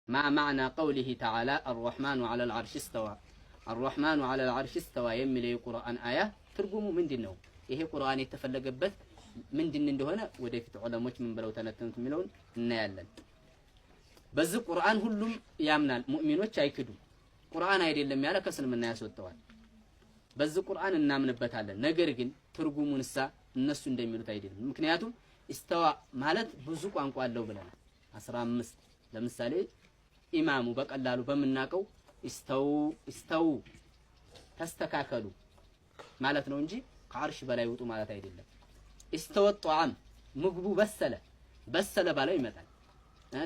ما معنى قوله تعالى الرحمن على العرش استوى الرحمن على العرش استوى يملي القرآن آية ترجمه من دينه ይሄ ቁርአን የተፈለገበት ምንድን እንደሆነ ወደፊት ዑለሞች ምን ብለው ተነተኑት የሚለውን እናያለን። በዚህ ቁርአን ሁሉም ያምናል፣ ሙእሚኖች አይክዱም። ቁርአን አይደለም ያለ ከእስልምና ያስወጣዋል። በዚህ ቁርአን እናምንበታለን። ነገር ግን ትርጉሙንሳ እነሱ እንደሚሉት አይደለም። ምክንያቱም استوى ማለት ብዙ ቋንቋ አለው ብለናል። 15 ለምሳሌ ኢማሙ በቀላሉ በመናቀው استو ተስተካከሉ ማለት ነው እንጂ ከአርሽ በላይ ውጡ ማለት አይደለም። استوى الطعام ምግቡ በሰለ ባለው ይመጣል።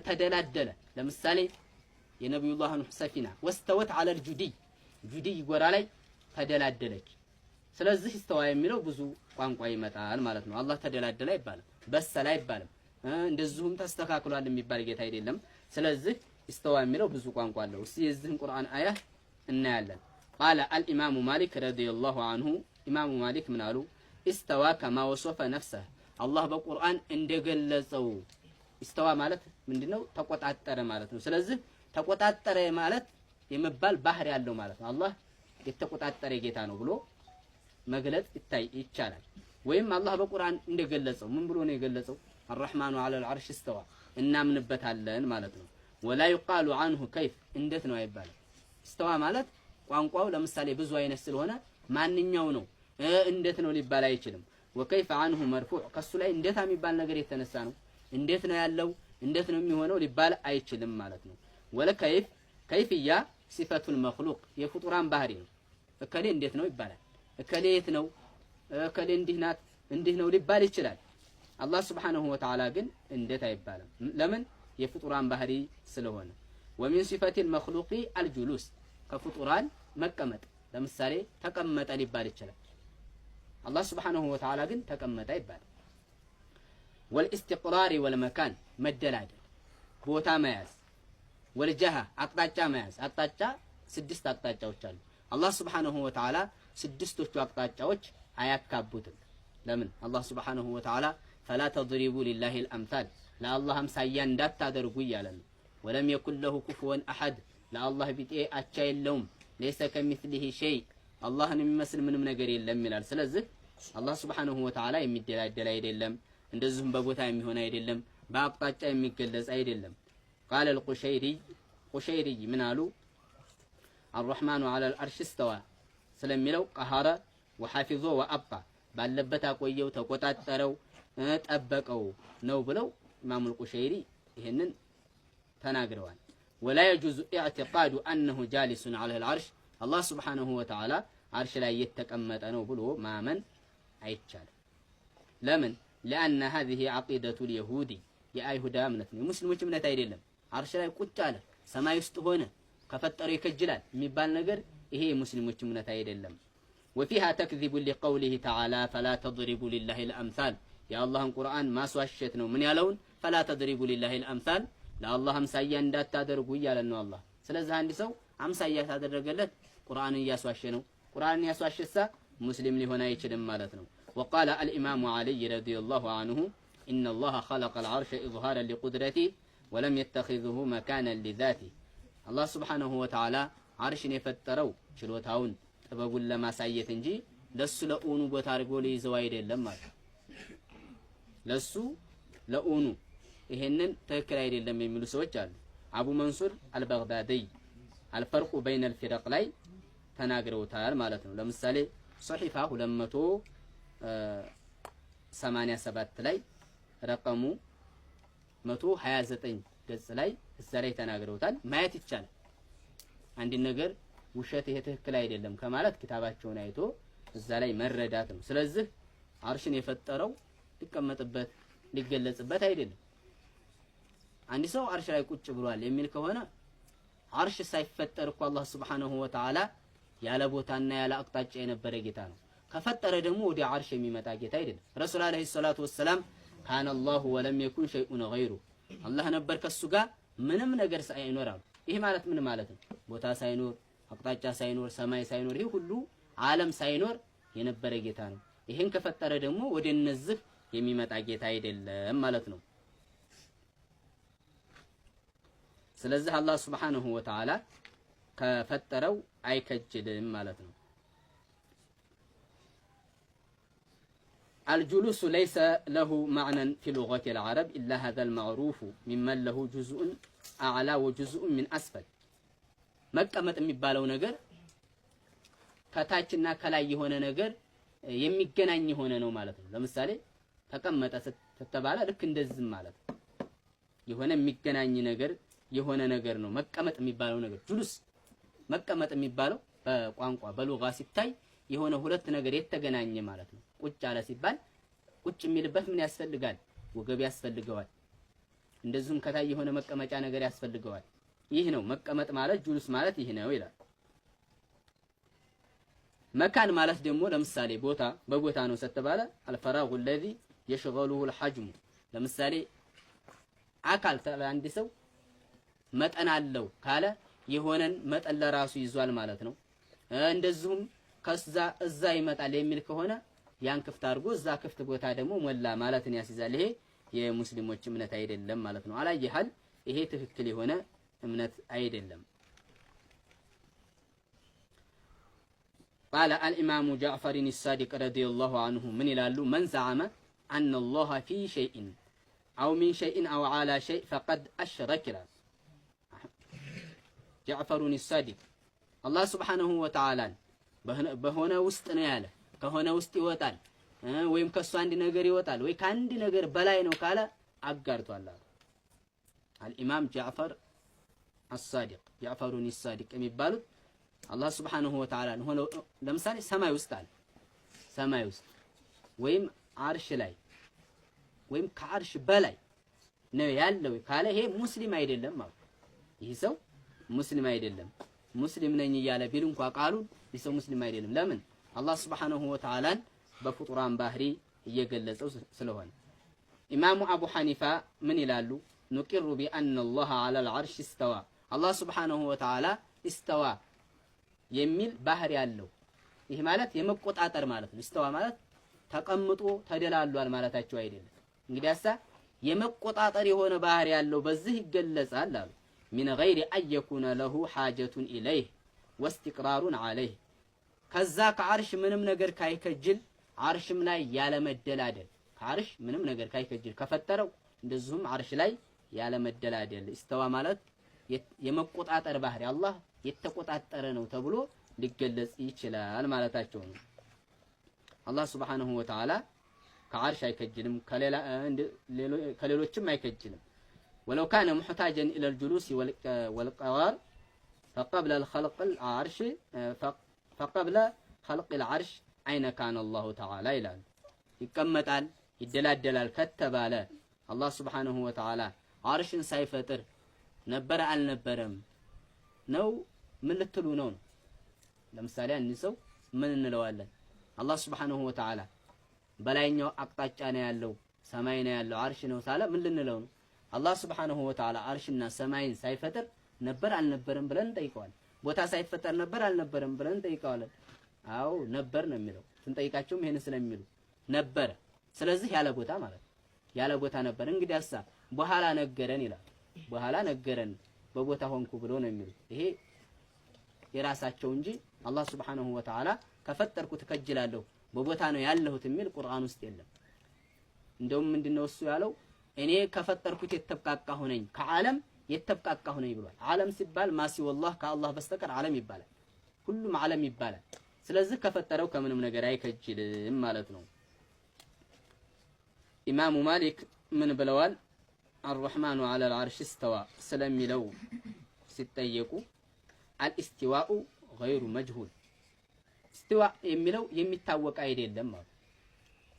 ተደላደለ ለምሳሌ የነብዩላህ ኑህ ሰፊና واستوت على الجدي ጎራ ላይ ተደላደለች። ስለዚህ استوى የሚለው ብዙ ቋንቋ ይመጣል ማለት ነው። አላህ ተደላደለ አይባልም፣ በሰለ አይባልም፣ እንደዚሁም ተስተካክሏል የሚባል ጌታ አይደለም። ስለዚህ استوى የሚለው ብዙ ቋንቋ አለው። እስኪ የዚህን ቁርአን አያ እናያለን። قال الامام مالك رضي الله عنه ኢማሙ ማሊክ ምን አሉ? استوى كما وصف نفسه አላህ በቁርአን እንደገለጸው استوى ማለት ምንድነው? ተቆጣጠረ ማለት ነው። ስለዚህ ተቆጣጠረ ማለት የመባል ባህሪ ያለው ማለት ነው። አላህ የተቆጣጠረ ጌታ ነው ብሎ መግለጽ ይቻላል። ወይም አላህ በቁርአን እንደገለጸው ምን ብሎ ነው የገለጸው? الرحمن على العرش استوى እናምንበታለን ማለት ነው። ولا يقال عنه كيف እንዴት ነው አይባልም። استوى ማለት ቋንቋው ለምሳሌ ብዙ አይነት ስለሆነ ማንኛው ነው እንዴት ነው ሊባል አይችልም። وكيف عنه مرفوع ከሱ ላይ እንዴት የሚባል ነገር የተነሳ ነው። እንዴት ነው ያለው እንዴት ነው የሚሆነው ሊባል አይችልም ማለት ነው። ወለከይፍ ከይፍያ صفة المخلوق የፍጡራን ባህሪ ነው። እከሌ እንዴት ነው ይባላል። እከሌ የት ነው እከሌ እንዲህ ነው ሊባል ይችላል። አላህ Subhanahu Wa Ta'ala ግን እንዴት አይባልም። ለምን? የፍጡራን ባህሪ ስለሆነ። ومن صفة المخلوق الجلوس ከፍጡራን መቀመጥ ለምሳሌ ተቀመጠ ሊባል ይችላል። አላህ Subhanahu Wa Ta'ala ግን ተቀመጠ ይባላል። والاستقرار والمكان መደላደል ቦታ መያዝ والجهة አቅጣጫ መያዝ አቅጣጫ 6 አቅጣጫዎች አሉ። አላህ Subhanahu Wa Ta'ala 6ቶቹ አቅጣጫዎች አያካቡትም። ለምን? አላህ Subhanahu Wa Ta'ala فلا تضربوا لله الامثال ለአላህ አምሳያ እንዳታደርጉ እያለ ነው። ولم يكن له كفوا احد ለአላህ ቢጤ አቻ የለውም። ليس كمثله شيء አላህን የሚመስል ምንም ነገር የለም ይላል። ስለዚህ አላህ Subhanahu Wa Ta'ala የሚደላደል አይደለም፣ እንደዚሁም በቦታ የሚሆን አይደለም፣ በአቅጣጫ የሚገለጽ አይደለም። قال القشيري ምን አሉ? الرحمن على العرش استوى ስለሚለው قهر وحفظ وابقى ባለበት አቆየው ተቆጣጠረው ጠበቀው ነው ብለው ኢማሙ القشيري ይሄንን ተናግረዋል። ولا يجوز اعتقاد انه جالس على العرش الله سبحانه وتعالى عرش ላይ የተቀመጠ ነው ብሎ ማመን አይቻልም። ለምን? لان هذه عقيده اليهود የአይሁዳ እምነት ነው፣ ሙስሊሞች እምነት አይደለም። አርሽ ላይ ቁጭ አለ ሰማይ ውስጥ ሆነ ከፈጠረው ይከጅላል የሚባል ነገር ይሄ የሙስሊሞች እምነት አይደለም። وفيها تكذب لقوله تعالى فلا تضربوا لله الامثال يا الله القرآن ማስዋሸት ነው። ምን ያለውን فلا تضربوا لله الامثال ለአላህ አምሳያ እንዳታደርጉ እያለ ነው አላህ። ስለዚህ አንድ ሰው አምሳያ ታደረገለት ቁርአንን እያስዋሸ ነው። ቁርአንን ያስዋሸሳ ሙስሊም ሊሆን አይችልም ማለት ነው። وقال الامام علي رضي الله عنه ان الله خلق العرش اظهارا لقدرته ولم يتخذه مكانا لذاته الله سبحانه وتعالى عرشን የፈጠረው ችሎታውን ጥበቡን ለማሳየት እንጂ ለሱ ለኡኑ ቦታ አድርጎ ሊይዘው አይደለም ማለት ለሱ ለኡኑ ይሄንን ትክክል አይደለም የሚሉ ሰዎች አሉ። አቡ መንሱር አልበግዳዲ አልፈርቁ በይነ الفرق ላይ ተናግረውታል ማለት ነው። ለምሳሌ ሶሒፋ 287 ላይ ረቀሙ 129 ገጽ ላይ እዛ ላይ ተናግረውታል። ማየት ይቻላል። አንድ ነገር ውሸት ይሄ ትክክል አይደለም ከማለት ክታባቸውን አይቶ እዛ ላይ መረዳት ነው። ስለዚህ አርሽን የፈጠረው ሊቀመጥበት ሊገለጽበት አይደለም። አንድ ሰው አርሽ ላይ ቁጭ ብሏል የሚል ከሆነ አርሽ ሳይፈጠር እኮ አላህ Subhanahu Wa Ta'ala ያለ ቦታና ያለ አቅጣጫ የነበረ ጌታ ነው። ከፈጠረ ደግሞ ወደ አርሽ የሚመጣ ጌታ አይደለም። ረሱል አለይሂ ሰላቱ ወሰለም ካነ አላሁ ወለም የኩን ሸይኡን ገይሩ አላህ ነበር ከሱ ጋር ምንም ነገር ሳይኖር አሉ። ይሄ ማለት ምን ማለት ነው? ቦታ ሳይኖር አቅጣጫ ሳይኖር ሰማይ ሳይኖር ይሄ ሁሉ ዓለም ሳይኖር የነበረ ጌታ ነው። ይሄን ከፈጠረ ደግሞ ወደ እነዚህ የሚመጣ ጌታ አይደለም ማለት ነው። ስለዚህ አላህ ሱብሓነሁ ወተዓላ ከፈጠረው አይከጅልም ማለት ነው። الجلوس ليس له معنى في لغة العرب إلا هذا المعروف ممن له جزء أعلى وجزء من أسفل መቀመጥ የሚባለው ነገር ከታችና ከላይ የሆነ ነገር የሚገናኝ የሆነ ነው ማለት ነው። ለምሳሌ ተቀመጠ ተተባለ ልክ እንደዚህ ማለት ነው። የሆነ የሚገናኝ ነገር የሆነ ነገር ነው መቀመጥ የሚባለው ነገር። ጁሉስ መቀመጥ የሚባለው በቋንቋ በሉጋ ሲታይ የሆነ ሁለት ነገር የተገናኘ ማለት ነው። ቁጭ አለ ሲባል ቁጭ የሚልበት ምን ያስፈልጋል? ወገብ ያስፈልገዋል። እንደዚሁም ከታይ የሆነ መቀመጫ ነገር ያስፈልገዋል። ይህ ነው መቀመጥ ማለት ጁሉስ ማለት ይህ ነው ይላል። መካን ማለት ደግሞ ለምሳሌ ቦታ በቦታ ነው ከተባለ አልፈራጉ الذي يشغله الحجم ለምሳሌ አካል አንድ ሰው መጠን አለው ካለ የሆነን መጠን ለራሱ ይዟል ማለት ነው። እንደዚሁም ከዛ እዛ ይመጣል የሚል ከሆነ ያን ክፍት አድርጎ እዛ ክፍት ቦታ ደግሞ ሞላ ማለትን ያስይዛል። ይሄ የሙስሊሞች እምነት አይደለም ማለት ነው። አላየሃል ይሄ ትክክል የሆነ እምነት አይደለም። قال الإمام جعفر الصادق رضي الله عنه من يلالو من زعم أن الله في شيء أو من شيء أو على شيء فقد أشرك جعفر الصادق الله سبحانه وتعالى በሆነ ውስጥ ነው ያለ ከሆነ ውስጥ ይወጣል ወይም ከሱ አንድ ነገር ይወጣል ወይ ከአንድ ነገር በላይ ነው ካለ አጋርቷል። الإمام جعفر الصادق جعفر الصادق የሚባሉት አላህ ሱብሓነሁ ወተዓላ ሆነ ለምሳሌ ሰማይ ውስጥ አለ ሰማይ ውስጥ ወይም አርሽ ላይ ወይም ከአርሽ በላይ ነው ያለው ካለ ይሄ ሙስሊም አይደለም ማለት ይህ ሰው ሙስሊም አይደለም። ሙስሊም ነኝ እያለ ቢል እንኳን ቃሉን ይህ ሰው ሙስሊም አይደለም። ለምን? አላህ ሱብሓነሁ ወተዓላን በፍጡራን ባህሪ እየገለጸው ስለሆነ። ኢማሙ አቡ ሐኒፋ ምን ይላሉ? ኑቂሩ ቢአነ አላህ ዐለል ዐርሽ ኢስተዋ አላህ ሱብሓነሁ ወተዓላ ኢስተዋ የሚል ባህሪ ያለው ይህ ማለት የመቆጣጠር ማለት ነው። ኢስተዋ ማለት ተቀምጦ ተደላሏል ማለታቸው አይደለም። እንግዲያሳ የመቆጣጠር የሆነ ባህሪ ያለው በዚህ ይገለጻል አሉ። ሚን ገይሪ አየኩነ ለሁ ሓጀቱን ኢለይህ ወስትቅራሩን ዐለይህ ከዛ ከዓርሽ ምንም ነገር ካይከጅል ዓርሽም ላይ ያለ መደላደል ከዓርሽ ምንም ነገር ካይከጅል ከፈጠረው እንደዚሁም ዓርሽ ላይ ያለ መደላደል ኢስተዋ ማለት የመቆጣጠር ባህሪ አላህ የተቆጣጠረ ነው ተብሎ ሊገለጽ ይችላል ማለታቸው ነው። አላህ ሱብሓነሁ ወተዓላ ከዓርሽ አይከጅልም ከሌሎችም አይከጅልም። ወለው ካነ ሙሕታጀን ኢለል ጁሉስ ወልቀራር ፈቀብለ ኸልቅ ልዓርሽ አይነ ካነ አላሁ ተዓላ ይላል። ይቀመጣል ይደላደላል ከተባለ አላህ ሱብሓነሁ ወተዓላ ዓርሽን ሳይፈጥር ነበረ አልነበረም ነው ምን ልትሉ ነው? ለምሳሌ አንድ ሰው ምን እንለዋለን? አላህ ሱብሓነሁ ወተዓላ በላይኛው አቅጣጫ ነው ያለው ሰማይ ነው ያለው ዓርሽ ነው ሳለ ምን ልንለው ነው? አላህ ሱብሓነሁ ወተዓላ ዓርሽና ሰማይን ሳይፈጥር ነበር አልነበረም ብለን እንጠይቀዋለን። ቦታ ሳይፈጠር ነበር አልነበረም ብለን እንጠይቀዋለን። አዎ ነበር ነው የሚለው። ስንጠይቃቸውም ይሄን ስለሚሉ ነበረ። ስለዚህ ያለ ቦታ ማለት ያለ ቦታ ነበር። እንግዲህ አሳ በኋላ ነገረን ይላል። በኋላ ነገረን በቦታ ሆንኩ ብሎ ነው የሚሉት። ይሄ የራሳቸው እንጂ አላህ ሱብሓነሁ ወተዓላ ከፈጠርኩት ከጅላለሁ በቦታ ነው ያለሁት የሚል ቁርአን ውስጥ የለም። እንደውም ምንድነው እሱ ያለው? እኔ ከፈጠርኩት የተብቃቃሁ ነኝ ከዓለም የተብቃቃሁ ነኝ ብሏል። ዓለም ሲባል ማሲ ወላህ ከአላህ በስተቀር ዓለም ይባላል። ሁሉም ዓለም ይባላል። ስለዚህ ከፈጠረው ከምንም ነገር አይከጅልም ማለት ነው። ኢማሙ ማሊክ ምን ብለዋል? አርረሕማኑ ዐለል ዐርሽ እስተዋ ስለሚለው ሲጠየቁ አልእስቲዋኡ ገይሩ መጅሁል እስትዋ የሚለው የሚታወቅ አይደለም ማለት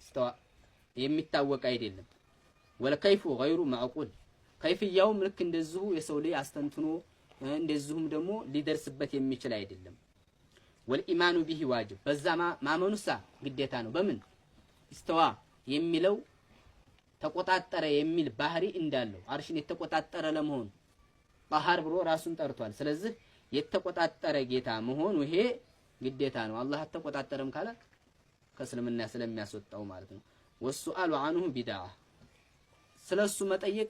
እስትዋ የሚታወቅ አይደለም። ወለከይፉ ገይሩ መዕቁል ከይፍያውም ልክ እንደዚሁ የሰው ልጅ አስተንትኖ እንደዚሁም ደግሞ ሊደርስበት የሚችል አይደለም። ወልኢማኑ ቢሂ ዋጅብ በዛ ማመኑሳ ግዴታ ነው። በምን እስተዋ የሚለው ተቆጣጠረ የሚል ባህሪ እንዳለው ዓርሽን የተቆጣጠረ ለመሆኑ ጣሃር ብሎ ራሱን ጠርቷል። ስለዚህ የተቆጣጠረ ጌታ መሆኑ ይሄ ግዴታ ነው። አላህ አልተቆጣጠረም ካለ ከእስልምና ስለሚያስወጣው ማለት ነው። ወሱአሉ ዐንሁ ቢድዓ ስለሱ መጠየቅ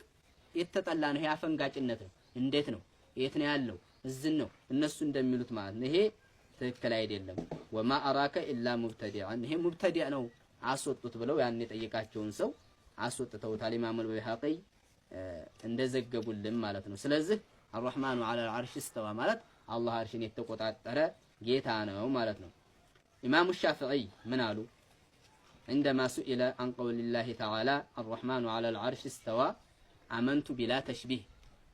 የተጠላ ነው። ይሄ አፈንጋጭነት ነው። እንዴት ነው የት ነው ያለው እዝን ነው እነሱ እንደሚሉት ማለት ነው። ይሄ ትክክል አይደለም። ወማ አራከ ኢላ ሙብተዲዐን ይሄ ሙብተዲዕ ነው አስወጡት ብለው ያን የጠየቃቸውን ሰው አስወጥተውታል። ኢማም አልበይሃቂ እንደዘገቡልን ማለት ነው። ስለዚህ አርረህማኑ ዐለል ዐርሽ እስተዋ ማለት አላህ አርሽን የተቆጣጠረ ጌታ ነው ማለት ነው። ኢማሙ ሻፊዒ ምን አሉ? عندما سئل عن قول الله تعالى الرحمن على العرش استوى آمنت بلا تشبيه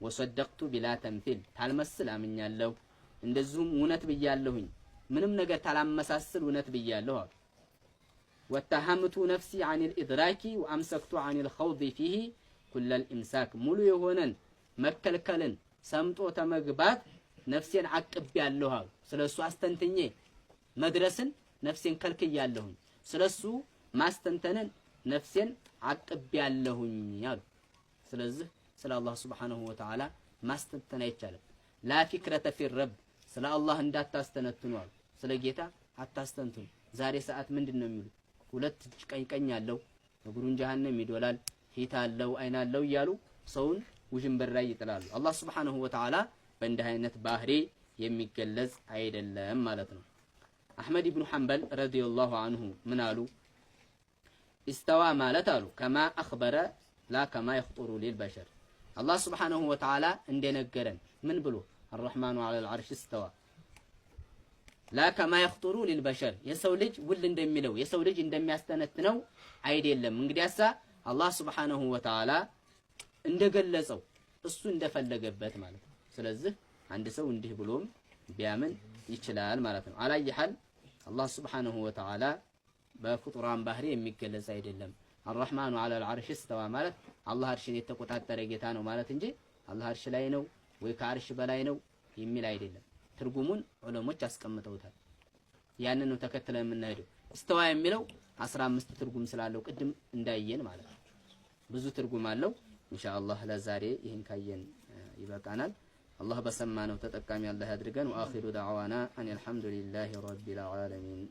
وصدقت بلا تمثيل ታልመስል አምኛለሁ እንደዚሁም እውነት ብያለሁኝ ምንም ነገር ታላመሳስል እውነት ብያለሁ አሉ። واتهمت نفسي عن الإدراك وأمسكت عن الخوض فيه كل الإمساك ሙሉ የሆነን መከልከልን ሰምጦ ተመግባት ነፍሴን አቅቤያለሁ አሉ። ስለሱ አስተንተኜ መድረስን ነፍሴን ከልክያለሁኝ ስለሱ ማስተንተንን ነፍሴን አቅቤያለሁኝ አሉ። ስለዚህ ስለ አላህ ሱብሓነሁ ወተዓላ ማስተንተን አይቻልም። ላ ፊክረተ ፊ ረብ ስለ አላህ እንዳታስተነትኑ አሉ። ስለ ጌታ አታስተንትኑ። ዛሬ ሰዓት ምንድነው የሚሉት? ሁለት ቀኝ አለው እግሩን ጀሃነም ይዶላል ፊት አለው አይን አለው እያሉ ሰውን ውዥንበር ላይ ይጥላሉ። አላህ ሱብሓነሁ ወተዓላ በእንዲህ አይነት ባህሪ የሚገለጽ አይደለም ማለት ነው። አህመድ ኢብኑ ሐንበል ረዲየላሁ ዐንሁ ምን አሉ? ኢስተዋ ማለት አሉ ከማ አኽበረ ላ ከማ የኽጡሩ ሊልበሸር አላህ ሱብሓነሁ ወተዓላ እንደነገረን ምን ብሎ አርረህማኑ ዐለል ዐርሽ እስተዋ ላ ከማ የኽጡሩ ሊልበሸር የሰው ልጅ ውል እንደሚለው የሰው ልጅ እንደሚያስተነትነው አይደለም። እንግዲያሳ አላህ ሱብሓነሁ ወተዓላ እንደገለጸው እሱ እንደፈለገበት ማለት ነው። ስለዚህ አንድ ሰው እንዲህ ብሎም ቢያምን ይችላል ማለት ነው። አላየሐል አላህ ሱብሓነሁ ወተዓላ በፍጡራን ባህሪ የሚገለጽ አይደለም። አርረህማኑ ዐለል ዐርሽ እስተዋ ማለት አላህ አርሽን የተቆጣጠረ ጌታ ነው ማለት እንጂ አላህ አርሽ ላይ ነው ወይ ከአርሽ በላይ ነው የሚል አይደለም። ትርጉሙን ዑለሞች አስቀምጠውታል። ያንን ነው ተከትለን የምንሄደው። እስተዋ የሚለው 15 ትርጉም ስላለው ቅድም እንዳየን ማለት ነው። ብዙ ትርጉም አለው። ኢንሻአላህ ለዛሬ ይህን ካየን ይበቃናል። አላህ በሰማነው ተጠቃሚ አላህ ያድርገን። ወአኺሩ ዳዕዋና አን አልሐምዱሊላሂ ረቢል ዓለሚን